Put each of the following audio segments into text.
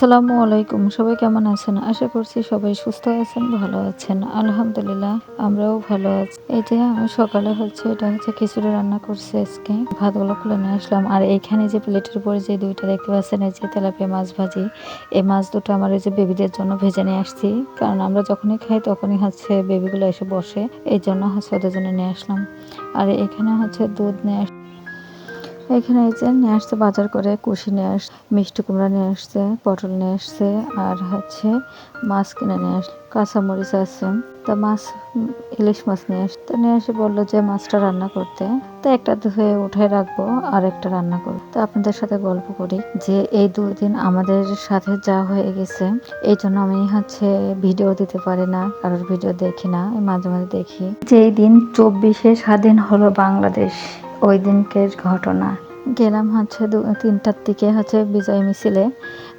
আসসালামু আলাইকুম। সবাই কেমন আছেন? আশা করছি সবাই সুস্থ আছেন, ভালো আছেন। আলহামদুলিল্লাহ আমরাও ভালো আছি। এই যে আমি সকালে এটা খিচুড়ি রান্না করছি আজকে। ভাতগুলো খুলে নিয়ে আসলাম। আর এইখানে যে প্লেটের উপরে যে ২ টা দেখতে পাচ্ছেন এই যে তেলাপিয়া মাছ ভাজি। এই মাছ দুটো আমার এই যে বেবিদের জন্য ভেজে নিয়ে আসছি। কারণ আমরা যখনই খাই তখনই বেবিগুলো এসে বসে। এইজন্য ওদের জন্য নিয়ে আসলাম। আর এখানে দুধ নিয়ে এখানে এই যে নিয়ে আসছে বাজার করে কুশি নিয়ে আসছে, মিষ্টি কুমড়া নিয়ে আসছে, পটল নিয়ে আসছে, আর মাছ কিনে নিয়ে আসছে, কাঁচামরিচ আছে। তা ইলিশ মাছ নিয়ে আসছে। তো নিয়ে এসে বললো যে মাছটা রান্না করতে। তো একটা ধুয়ে উঠে রাখবো আর একটা রান্না করবো। তো আপনাদের সাথে গল্প করি যে এই ২ দিন আমাদের সাথে যা হয়ে গেছে, এই জন্য আমি ভিডিও দিতে পারি না, কারোর ভিডিও দেখি না, মাঝে মাঝে দেখি। যেই দিন ২৪শে স্বাধীন হলো বাংলাদেশ, ওই দিনকের ঘটনা। গেলাম ৩টার দিকে বিজয় মিছিলে।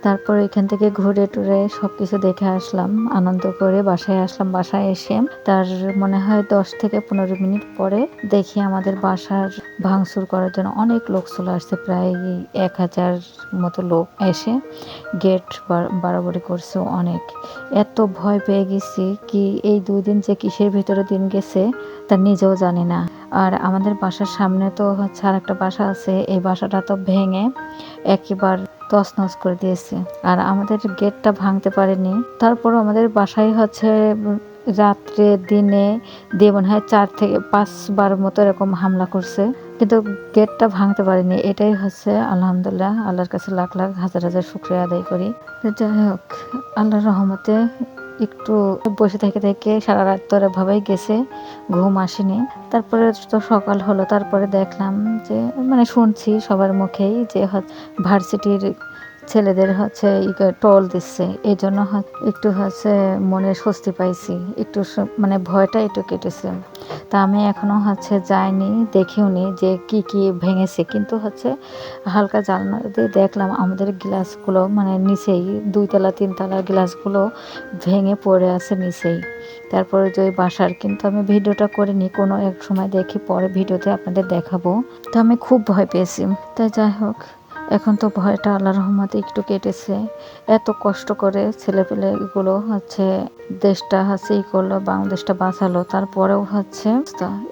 তারপর এখান থেকে ঘুরে টুরে সবকিছু দেখে আসলাম, আনন্দ করে বাসায় আসলাম। বাসায় এসে তার মনে হয় ১০ থেকে ১৫ মিনিট পরে দেখি আমাদের বাসার ভাঙচুর করার জন্য অনেক লোক চলে আসছে। প্রায় ১,০০০ মতো লোক এসে গেট বাড়াবাড়ি করছে অনেক। এত ভয় পেয়ে গেছি কি এই ২ দিন যে কিসের ভিতরে দিন গেছে তা নিজেও জানি না। আর আমাদের বাসার সামনে তো আরেকটা বাসা আছে, এই বাসাটা তো ভেঙে একেবারে তছনছ করে দিয়েছে। আর আমাদের গেটটা ভাঙতে পারেনি। তারপরও আমাদের বাসায় রাত্রে দিনে দিয়ে মনে হয় ৪ থেকে ৫ বার মতো এরকম হামলা করছে, কিন্তু গেটটা ভাঙতে পারেনি। এটাই আলহামদুলিল্লাহ, আল্লাহর কাছে লাখ লাখ হাজার হাজার শুকরিয়া আদায় করি। যাই হোক, আল্লাহর রহমতে একটু বসে থেকে থেকে সারা রাত তো ভাবেই গেছে, ঘুম আসেনি। তারপরে তো সকাল হলো, তারপরে দেখলাম যে শুনছি সবার মুখেই যে ভার্সিটির ছেলেদের টল দিচ্ছে। এই জন্য একটু মনে স্বস্তি পাইছি, একটু ভয়টা একটু কেটেছে। তা আমি এখনো যাইনি, দেখেও নি যে কি কি ভেঙেছে, কিন্তু হালকা জানলা দিয়ে দেখলাম আমাদের গ্লাসগুলো নিচেই ২ তলা ৩ তলার গ্লাসগুলো ভেঙে পড়ে আছে নিচেই। তারপরে যে বাসার, কিন্তু আমি ভিডিওটা করিনি, কোনো এক সময় দেখি পরে ভিডিওতে আপনাদের দেখাবো। তো আমি খুব ভয় পেয়েছি। তাই যাই হোক, এখন তো ভয়টা আল্লাহর রহমতে একটু কেটেছে। এত কষ্ট করে ছেলেপেলেগুলো দেশটা করলো, বাংলাদেশটা বাঁচালো, তারপরেও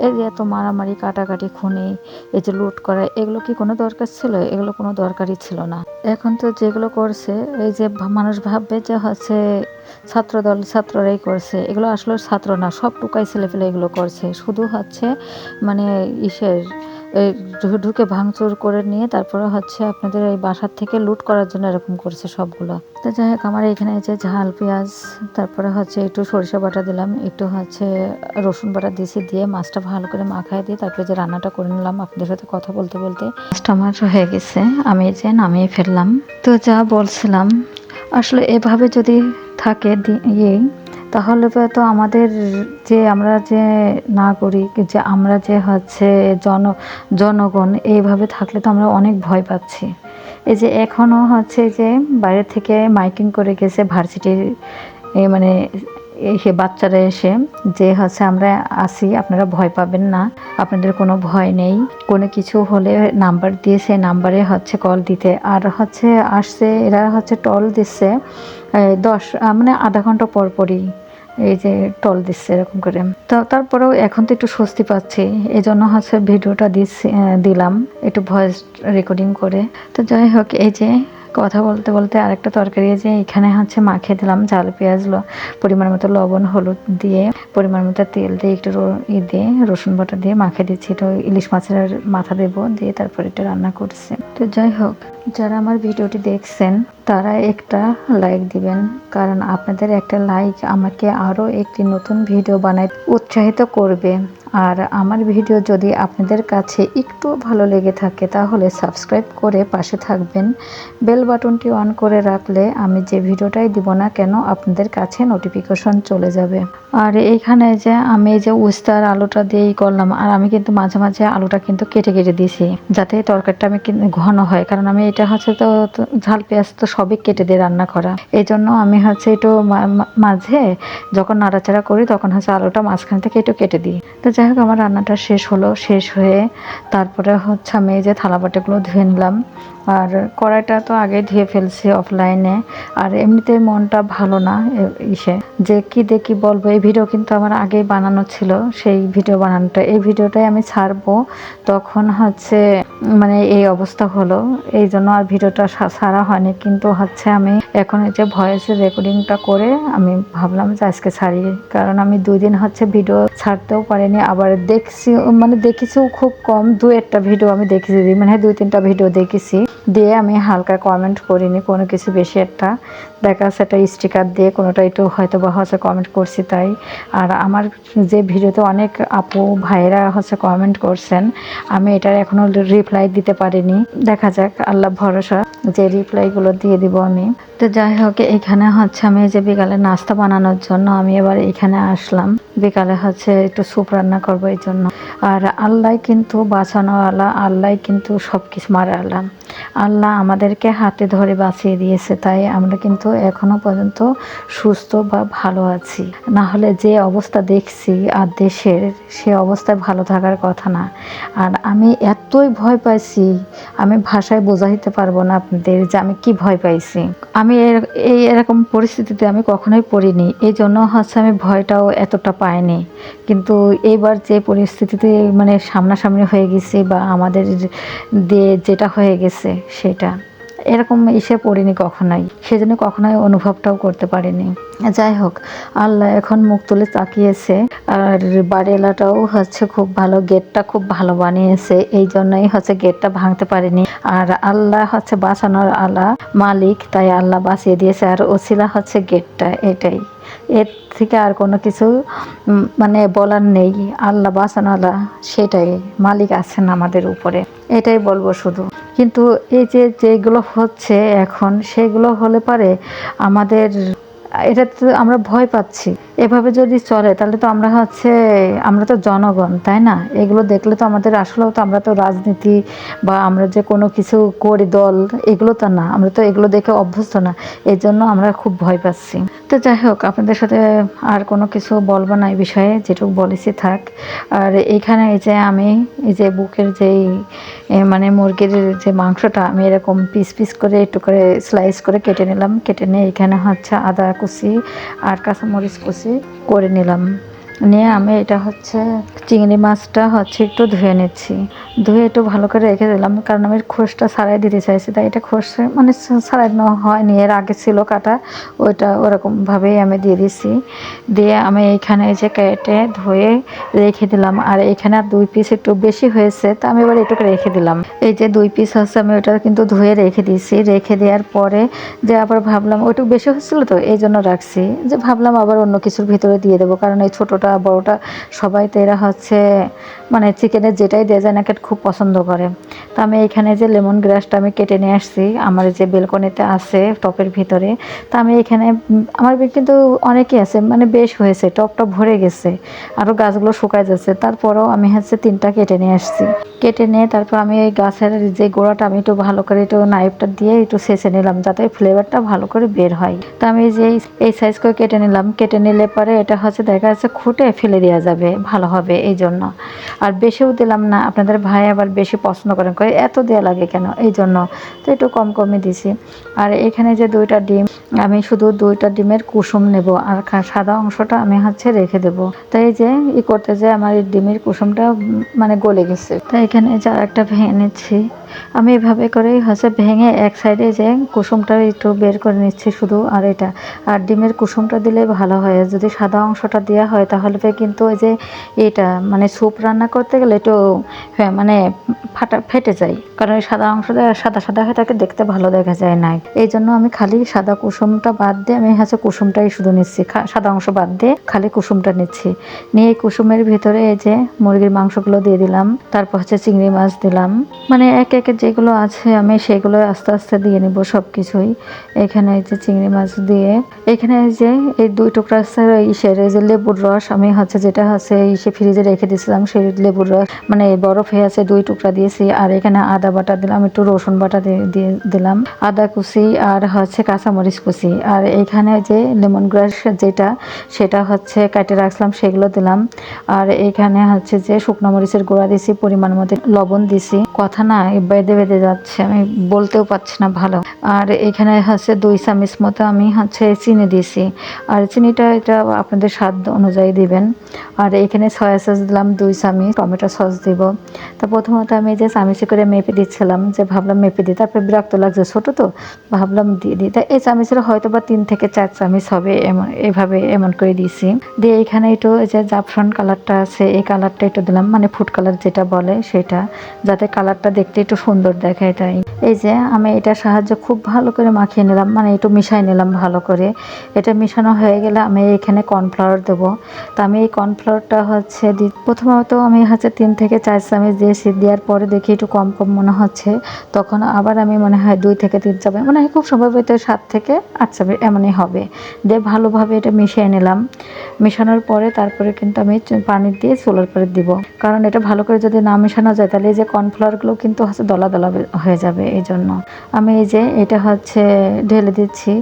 এই যে এত মারামারি কাটাকাটি খুনি, এই যে লুট করা, এগুলো কি কোনো দরকার ছিল? এগুলো কোনো দরকারই ছিল না। এখন তো যেগুলো করছে, এই যে মানুষ ভাববে যে ছাত্রদল ছাত্ররাই করছে, এগুলো আসলে ছাত্র না, সব টুকাই ছেলেপেলে এগুলো করছে। শুধু মানে ইসের ঢুকে ভাঙচুর করে নিয়ে তারপরে আপনাদের এই বাসার থেকে লুট করার জন্য এরকম করছে সবগুলো। তো যাই হোক, আমার এখানে যে ঝাল পেঁয়াজ, তারপরে একটু সরিষা বাটা দিলাম, একটু রসুন বাটা দিয়েছি, দিয়ে মাছটা ভালো করে মাখায় দিয়ে তারপরে যে রান্নাটা করে নিলাম। আপনাদের সাথে কথা বলতে বলতে মাছটা আমার হয়ে গেছে, আমি যে নামিয়ে ফেললাম। তো যা বলছিলাম, আসলে এভাবে যদি থাকে তাহলে তো আমাদের যে আমরা যে নাগরিক, যে আমরা যে জনগণ, এইভাবে থাকলে তো আমরা অনেক ভয় পাচ্ছি। এই যে এখনও যে বাইরে থেকে মাইকিং করে গেছে ভার্সিটির এসে বাচ্চারা এসে যে আমরা আসি, আপনারা ভয় পাবেন না, আপনাদের কোনো ভয় নেই, কোনো কিছু হলে নাম্বার দিয়ে সেই নাম্বারে কল দিতে। আর আসছে এরা টল দিচ্ছে 10 আধা ঘন্টা পর পরই, এই যে টল দিচ্ছে এরকম করে। তো তারপরেও এখন তো একটু স্বস্তি পাচ্ছি, এই জন্য ভিডিওটা দিলাম একটু ভয়েস রেকর্ডিং করে। তো যাই হোক, এই যে কথা বলতে বলতে আরেকটা তরকারি যে এখানে মাখিয়ে দিলাম, ঝাল পেঁয়াজ, পরিমাণ মতো লবণ, হলুদ দিয়ে, পরিমাণ মতো তেল দিয়ে, একটু দিয়ে রসুন বাটা দিয়ে মাখিয়ে দিচ্ছি। একটু ইলিশ মাছের মাথা দেবো, দিয়ে তারপর এটা রান্না করছি। তো যাই হোক, যারা আমার ভিডিওটি দেখছেন তারা একটা লাইক দিবেন, কারণ আপনাদের একটা লাইক আমাকে আরও একটি নতুন ভিডিও বানাতে উৎসাহিত করবে। আর আমার ভিডিও যদি আপনাদের কাছে একটু ভালো লেগে থাকে তাহলে সাবস্ক্রাইব করে পাশে থাকবেন। বেল বাটনটি অন করে রাখলে আমি যে ভিডিওটাই দিব না কেন আপনাদের কাছে নোটিফিকেশন চলে যাবে। আর এইখানে যে আমি এই যে উস্তার আলুটা দিয়েই করলাম, আর আমি কিন্তু মাঝে মাঝে আলুটা কিন্তু কেটে কেটে দিয়েছি যাতে তরকারিটা আমি ঘন হয়, কারণ আমি এটা তো ঝাল পেঁয়াজ তো সবই কেটে দিয়ে রান্না করা। এই জন্য আমি একটু মাঝে যখন নাড়াচাড়া করি তখন আলুটা মাঝখান থেকে একটু কেটে দিই। তো যাই যাই হোক আমার রান্নাটা শেষ হলো, শেষ হয়ে তারপরে হচ্ছে আমি এই যে থালা বাটিগুলো ধুয়ে নিলাম। আর কড়াইটা তো আগে ধুয়ে ফেলছি অফলাইনে। আর এমনিতে মনটা ভালো না ইসে যে কি দেখি বলবো। এই ভিডিও কিন্তু আমার আগেই বানানো ছিল, সেই ভিডিও বানানোটা এই ভিডিওটাই আমি ছাড়বো, তখন হচ্ছে মানে এই অবস্থা হলো, এই জন্য আর ভিডিওটা ছাড়া হয়নি। কিন্তু হচ্ছে আমি এখন এই যে ভয়েসের রেকর্ডিংটা করে আমি ভাবলাম যে আজকে ছাড়ি, কারণ আমি 2 দিন হচ্ছে ভিডিও ছাড়তেও পারিনি। আবার দেখছি মানে দেখেছিও খুব কম, 2-1টা ভিডিও আমি দেখেছি, মানে 2-3টা ভিডিও দেখেছি, দিয়ে আমি হালকা কমেন্ট করিনি কোনো কিছু বেশি একটা। দেখা যাচ্ছে একটা স্টিকার দিয়ে কোনোটা একটু হয়তো বা হচ্ছে কমেন্ট করছি তাই। আর আমার যে ভিডিওতে অনেক আপু ভাইরা হচ্ছে কমেন্ট করছেন, আমি এটার এখনো রিপ্লাই দিতে পারিনি। দেখা যাক, আল্লাহ ভরসা যে রিপ্লাইগুলো দিয়ে দিব আমি। তো যাই হোক, এখানে হচ্ছে আমি যে বিকালে নাস্তা বানানোর জন্য আমি এবার এখানে আসলাম। বিকালে হচ্ছে একটু স্যুপ রান্না করবো এই জন্য। আর আল্লাহ কিন্তু বাঁচানোওয়ালা, আল্লাহ কিন্তু সব কিছু মারাওয়ালা। আল্লাহ আমাদেরকে হাতে ধরে বাঁচিয়ে দিয়েছে, তাই আমরা কিন্তু এখনো পর্যন্ত সুস্থ বা ভালো আছি। না হলে যে অবস্থা দেখছি আর দেশের, সে অবস্থায় ভালো থাকার কথা না। আর আমি এতই ভয় পাইছি, আমি ভাষায় বোঝাইতে পারবো না আপনাদের যে আমি কি ভয় পাইছি। আমি এরকম পরিস্থিতিতে আমি কখনোই পড়িনি, এই জন্য হচ্ছে আমি ভয়টাও এতটা পাইনি। কিন্তু এইবার যে পরিস্থিতিতে মানে সামনাসামনি হয়ে গেছি বা আমাদের দিয়ে যেটা হয়ে গেছে সেটা এরকম এসে পড়িনি কখনোই, সেজন্য কখনোই অনুভবটাও করতে পারিনি। যাই হোক, আল্লাহ এখন মুখ তুলে তাকিয়েছে। আর বাড়িওয়ালাটাও হচ্ছে খুব ভালো, গেটটা খুব ভালো বানিয়েছে, এই জন্যই হচ্ছে গেটটা ভাঙতে পারেনি। আর আল্লাহ হচ্ছে বাঁচানোর আল্লাহ মালিক, তাই আল্লাহ বাঁচিয়ে দিয়েছে। আর ওসিলা হচ্ছে গেটটা, এটাই, এর থেকে আর কোনো কিছু মানে বলার নেই। আল্লাহ বাঁচানো আল্লাহ, সেটাই মালিক আছেন আমাদের উপরে, এটাই বলবো শুধু। কিন্তু এই যে যেগুলো হচ্ছে এখন, সেগুলো হলে পারে আমাদের, এটা তো আমরা ভয় পাচ্ছি। এভাবে যদি চলে তাহলে তো আমরা তো জনগণ, তাই না? এগুলো দেখলে তো আমাদের আসলেও তো আমরা তো রাজনীতি বা আমরা যে কোনো কিছু করি দল, এগুলো তো না, আমরা তো এগুলো দেখে অভ্যস্ত না, এই জন্য আমরা খুব ভয় পাচ্ছি। তো যাই হোক, আপনাদের সাথে আর কোনো কিছু বলবো না এই বিষয়ে, যেটুকু বলেছি থাক। আর এইখানে এই যে আমি এই যে বুকের যেই মানে মুরগির যে মাংসটা আমি এরকম পিস পিস করে একটু করে স্লাইস করে কেটে নিলাম। কেটে নিয়ে এখানে হচ্ছে আদা কুচি আর কাঁচামরিচ কুচি করে নিলাম। নিয়ে আমি এটা হচ্ছে চিংড়ি মাছটা হচ্ছে একটু ধুয়ে নিচ্ছি। ধুয়ে একটু ভালো করে রেখে দিলাম, কারণ আমি খোসটা ছাড়াই দিতে চাইছি, তাই এটা খোসা মানে ছাড়ানো হয়নি, এর আগে ছিল কাটা, ওইটা ওরকমভাবেই আমি দিয়ে দিছি। দিয়ে আমি এইখানে এই যে কেটে ধুয়ে রেখে দিলাম। আর এখানে আর 2 পিস একটু বেশি হয়েছে, তা আমি এবার এটুকু রেখে দিলাম। এই যে 2 পিস হচ্ছে আমি ওটা কিন্তু ধুয়ে রেখে দিয়েছি। রেখে দেওয়ার পরে যে আবার ভাবলাম ওইটুকু বেশি হচ্ছিল, তো এই জন্য রাখছি, যে ভাবলাম আবার অন্য কিছুর ভিতরে দিয়ে দেবো, কারণ এই ছোটোটা বড়োটা সবাই তো এরা হচ্ছে মানে চিকেনের যেটাই দেওয়া যায় না খুব পছন্দ করে। তো আমি এখানে যে লেমন গ্রাসটা আমি কেটে নিয়ে আসছি আমার যে বেলকনিতে আছে টপের ভিতরে। তা আমি এখানে আমার কিন্তু অনেকই আছে, মানে বেশ হয়েছে, টপটা ভরে গেছে, আরও গাছগুলো শুকায় যাচ্ছে। তারপরেও আমি হচ্ছে 3টা কেটে নিয়ে আসছি। কেটে নিয়ে তারপর আমি এই গাছের যে গোড়াটা আমি একটু ভালো করে একটু নাইফটা দিয়ে একটু ছেঁচে নিলাম, যাতে ফ্লেভারটা ভালো করে বের হয়। তো আমি যে এই সাইজ করে কেটে নিলাম। কেটে নিলে পরে এটা হচ্ছে দেখা যাচ্ছে খুঁটে ফেলে দেওয়া যাবে, ভালো হবে এই জন্য। আর বেশিও দিলাম না, আপনাদের ভাই আবার বেশি পছন্দ করেন, কই এত দেওয়া লাগে কেন, এই জন্য তো একটু কম কমই দিছি। আর এখানে যে 2টা ডিম, আমি শুধু 2টা ডিমের কুসুম নেব, আর সাদা অংশটা আমি হচ্ছে রেখে দেব। তাই যে করতে যে আমার এই ডিমের কুসুমটা মানে গলে গেছে, তাই এখানে যে আরেকটা ভেঙে নিচ্ছি। আমি এভাবে করেই হচ্ছে ভেঙে এক সাইডে যে কুসুমটা একটু বের করে নিচ্ছি শুধু। আর এটা আর ডিমের কুসুমটা দিলে ভালো হয়, যদি সাদা অংশটা দেওয়া হয় তাহলে কিন্তু ওই যে এটা মানে স্যুপ রান্না করতে গেলে একটু মানে ফেটে যায়, কারণ ওই সাদা অংশটা সাদা সাদা হয়ে থাকে, দেখতে ভালো দেখা যায় না। এই জন্য আমি খালি সাদা কুসুমটা বাদ দিয়ে আমি হচ্ছে কুসুমটাই শুধু নিচ্ছি, সাদা অংশ বাদ দিয়ে খালি কুসুমটা নিচ্ছি। নিয়ে এই কুসুমের ভিতরে এই যে মুরগির মাংসগুলো দিয়ে দিলাম, তারপর হচ্ছে চিংড়ি মাছ দিলাম, মানে এক একে যেগুলো আছে আমি সেগুলো আস্তে আস্তে দিয়ে নিব সব কিছুই। এখানে এই যে চিংড়ি মাছ দিয়ে, এখানে এই যে এই 2 টুকরা ইসের এই যে লেবুর রস আমি হচ্ছে যেটা হচ্ছে ইসে ফ্রিজে রেখে দিয়েছিলাম, সেই লেবুর রস মানে বরফ হয়ে আছে 2 টুকরা দিয়েছি। আর এখানে আদা বাটা দিলাম, একটু রসুন বাটা দিয়ে দিলাম, আদা কুচি আর হচ্ছে কাঁচামরিচ কুচি। আর এখানে যে লেমন গ্রাস যেটা সেটা হচ্ছে কেটে রাখলাম সেগুলো দিলাম। আর এখানে হচ্ছে যে শুকনো মরিচের গুঁড়া দিছি, পরিমাণ মতো লবণ দিছি। কথা না বেঁধে বেঁধে যাচ্ছে, আমি বলতেও পারছি না ভালো। আর এখানে হচ্ছে 2 চামচ মতো আমি হচ্ছে চিনি দিছি। আর চিনিটা এটা আপনাদের স্বাদ অনুযায়ী দিবেন। আর এখানে সয়া সস দিলাম 2 চামচ, টমেটো সস দিব। তো প্রথমত আমি যে চামচে করে মেপে দিচ্ছিলাম, যে ভাবলাম মেপে দিই, তারপরে বিরক্ত লাগছে ছোট তো ভাবলাম দিয়ে দিই। তাই এই চামচের হয়তো বা 3 থেকে 4 চামচ হবে, এভাবে এমন করে দিয়েছি। দিয়ে এখানে একটু এই যে জাফরান কালারটা আছে এই কালারটা একটু দিলাম, মানে ফুড কালার যেটা বলে সেটা, যাতে কালারটা দেখতে একটু সুন্দর দেখায়। তাই এই যে আমি এটার সাহায্যে খুব ভালো করে মাখিয়ে নিলাম, মানে একটু মিশাই নিলাম ভালো করে। এটা মিশানো হয়ে গেলে আমি এখানে কর্নফ্লাওয়ার দেবো। তো আমি এই কর্নফ্লাওয়ারটা হচ্ছে প্রথমত আমি হচ্ছে 3 থেকে 4 চামচ দিয়েছি। দেওয়ার পরে দেখি একটু কম কম মনে হচ্ছে, তখন আবার আমি মনে হয় 2 থেকে 3 চামচ, মানে খুব সম্ভবত 7 থেকে 8 চামচ এমনই হবে। দিয়ে ভালোভাবে এটা মিশিয়ে নিলাম। মেশানোর পরে তারপরে কিন্তু আমি পানি দিয়ে চুলার পরে দিব, কারণ এটা ভালো করে যদি না মেশানো যায় তাহলে এই যে কর্নফ্লাওয়ারগুলো কিন্তু হচ্ছে দলা দলা হয়ে যাবে। এই জন্য আমি এই যে এটা হচ্ছে ঢেলে দিচ্ছি,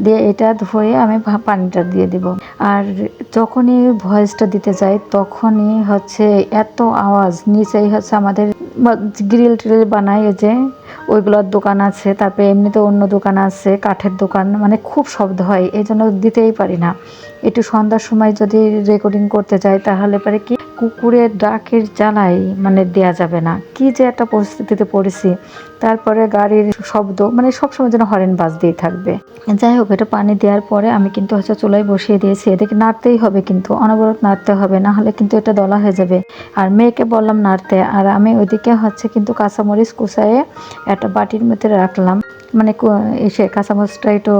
দিয়ে এটা ধুয়ে আমি পানিটা দিয়ে দিব। আর যখনই ভয়েসটা দিতে যাই তখনই হচ্ছে এত আওয়াজ, নিচেই হচ্ছে আমাদের গ্রিল ট্রিল বানায় যে ওইগুলোর দোকান আছে, তারপরে এমনিতে অন্য দোকান আছে কাঠের দোকান, মানে খুব শব্দ হয়, এই জন্য দিতেই পারি না। একটু সন্ধ্যার সময় যদি রেকর্ডিং করতে যাই তাহলে পরে কি কুকুরের ডাকের জ্বালাই মানে দেয়া যাবে না, কি যে একটা পরিস্থিতিতে পড়েছি। তারপরে গাড়ির শব্দ, মানে সবসময় যেন হরেন বাজতেই থাকবে। যাই হোক, এটা পানি দেওয়ার পরে আমি কিন্তু হচ্ছে চুলায় বসিয়ে দিয়েছি। এদিকে নাড়তেই হবে, কিন্তু অনবরত নাড়তে হবে, না হলে কিন্তু এটা দলা হয়ে যাবে। আর মেয়েকে বললাম নাড়তে, আর আমি ওইদিকে হচ্ছে কিন্তু কাঁচামরিচ কুচায়ে একটা বাটির মধ্যে রাখলাম, মানে এসে কাঁচামরিচটা একটু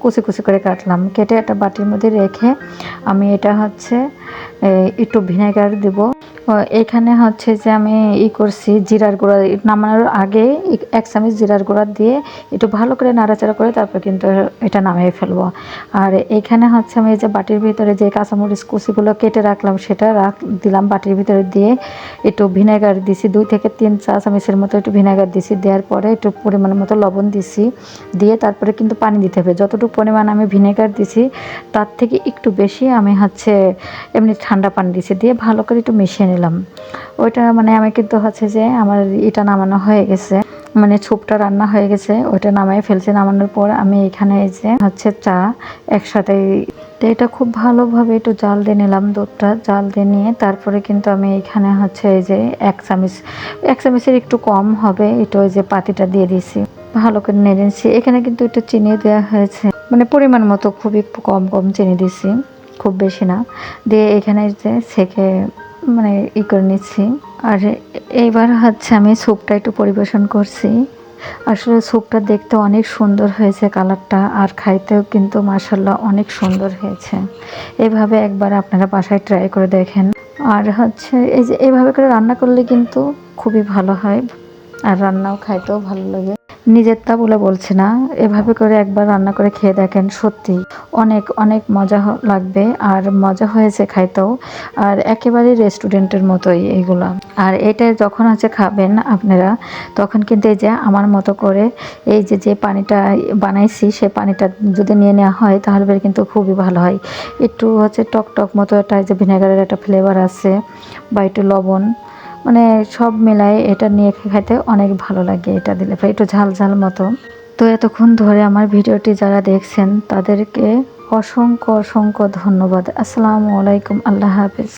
কুচি কুচি করে কাটলাম, কেটে একটা বাটির মধ্যে রেখে আমি এটা হচ্ছে একটু ভিনেগার দেব। এখানে হচ্ছে যে আমি করছি জিরার গুঁড়া, নামানোর আগে 1 চামচ জিরার গুঁড়া দিয়ে একটু ভালো করে নাড়াচাড়া করে তারপর কিন্তু এটা নামিয়ে ফেলবো। আর এখানে হচ্ছে আমি এই যে বাটির ভিতরে যে কাঁচামরিচ কুচিগুলো কেটে রাখলাম সেটা দিলাম বাটির ভিতরে, দিয়ে একটু ভিনেগার দিছি, 2 থেকে 3 চা চামচের মতো একটু ভিনেগার দিছি। দেওয়ার পরে একটু পরিমাণ মতো লবণ দিছি, দিয়ে তারপরে কিন্তু পানি দিতে হবে। যতটুকু পরিমাণ আমি ভিনেগার দিছি তার থেকে একটু বেশি আমি হচ্ছে এমনি ঠান্ডা পানি দিছি, দিয়ে ভালো করে একটু মিশিয়ে নিলাম। ওইটা মানে আমি কিন্তু হচ্ছে যে আমার এটা নামানো হয়ে গেছে, মানে স্যুপটা রান্না হয়ে গেছে, ওইটা নামাই ফেলছি। নামানোর পর আমি এখানে এই যে হচ্ছে চা একসাথে, তো এটা খুব ভালোভাবে একটু জাল দিয়ে নিলাম, দুধটা জাল দিয়ে নিয়ে তারপরে কিন্তু আমি এখানে হচ্ছে এই যে 1 চামচের একটু কম হবে একটু ওই যে পাতিটা দিয়ে দিয়েছি, ভালো করে নেড়ে নিচ্ছি। এখানে কিন্তু একটু চিনি দেওয়া হয়েছে, মানে পরিমাণ মতো খুবই কম কম চিনি দিছি, খুব বেশি না। দিয়ে এখানে যে ছেঁকে মানে করে নিচ্ছি। আর এইবার হচ্ছে আমি স্যুপটা একটু পরিবেশন করছি। আসলে স্যুপটা দেখতে অনেক সুন্দর হয়েছে কালারটা, আর খাইতেও কিন্তু মাশাআল্লাহ অনেক সুন্দর হয়েছে। এভাবে একবার আপনারা বাসায় ট্রাই করে দেখেন। আর হচ্ছে এই যে এইভাবে করে রান্না করলে কিন্তু খুবই ভালো হয়, আর রান্নাও খাইতেও ভালো লাগে। নিজেরটা বলে বলছি না, এভাবে করে একবার রান্না করে খেয়ে দেখেন, সত্যি অনেক অনেক মজা লাগবে, আর মজা হয়েছে খাইতেও, আর একেবারেই রেস্টুরেন্টের মতোই এগুলো। আর এটা যখন হচ্ছে খাবেন আপনারা, তখন কিন্তু এই যে আমার মতো করে এই যে যে পানিটা বানাইছি সে পানিটা যদি নিয়ে নেওয়া হয় তাহলে কিন্তু খুবই ভালো হয়। একটু হচ্ছে টক টক মতো একটা যে ভিনেগারের একটা ফ্লেভার আছে, বা একটু লবণ, মানে সব মিলাই এটা নিয়ে খাইতে অনেক ভালো লাগে, এটা দিলে একটু ঝাল ঝাল মতো। তো এতক্ষণ ধরে আমার ভিডিওটি যারা দেখছেন তাদেরকে অসংখ্য অসংখ্য ধন্যবাদ। আসসালামু আলাইকুম, আল্লাহ হাফেজ।